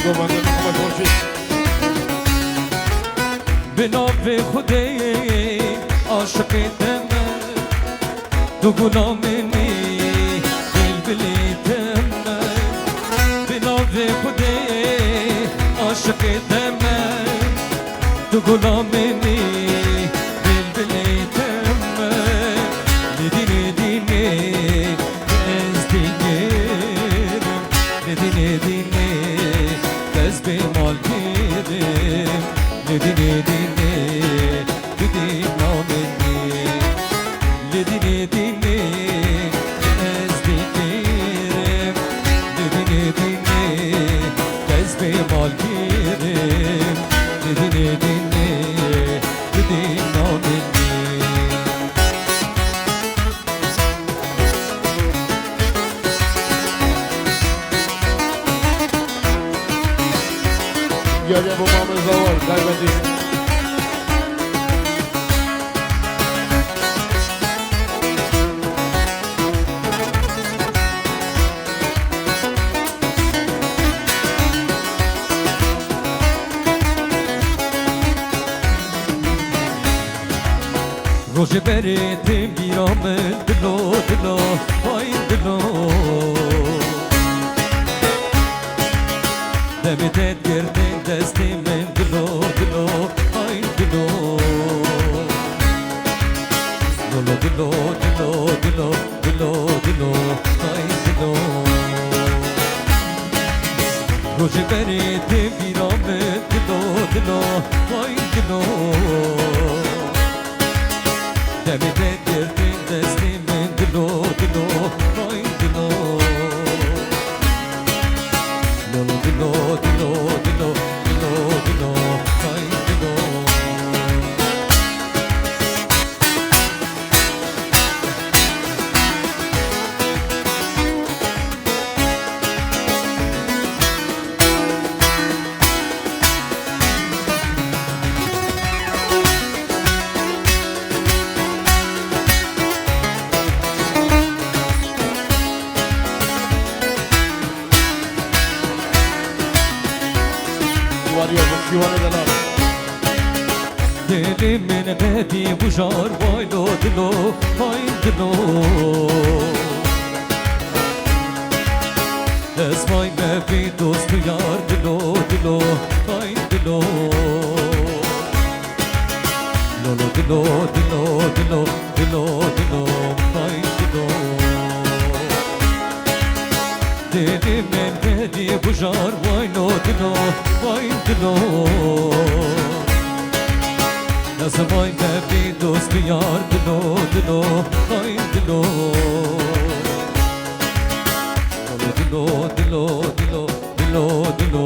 گوانده محمد مرشد به نام خدای عاشق دم دو غلامنی بلبلی دم به نام خدای عاشق دم دو غلامنی بلبلی دم ندینه دینه از دیگرم ندینه دینه دست به مال گیرم ندینه دینه دیدی نامنی ندینه دینه از دیگرم ندینه دینه دست به مال گیرم ندینه دینه دیدی نامنی گریه با محمد زوال قیبتی روش بریتیم بیرام دلو دلو پایین دلو دمیتت گردین دستی من دلو دلو پایین دلو دلو دلو دلو دلو دلو دلو پایین دلو روش بریتیم بیرام دلو دلو پایین دلو دمیتت گردین دستی من دلو دلو پایین دلو دلو دلو دلو دلو دلو دلو پایین دلو دیوانه دلال دلی من بدی بجار وایلو دلو پایین دلو اسمای مبی دوست و یار دلو دلو پایین دلو لولو دلو دلو دلو دلو دلو پایین دلو دلی من بدی بجار وایلو دلو پایین دلو نسمای مبی دوست و یار دلو دلو پایین دلو دلو دلو دلو دلو دلو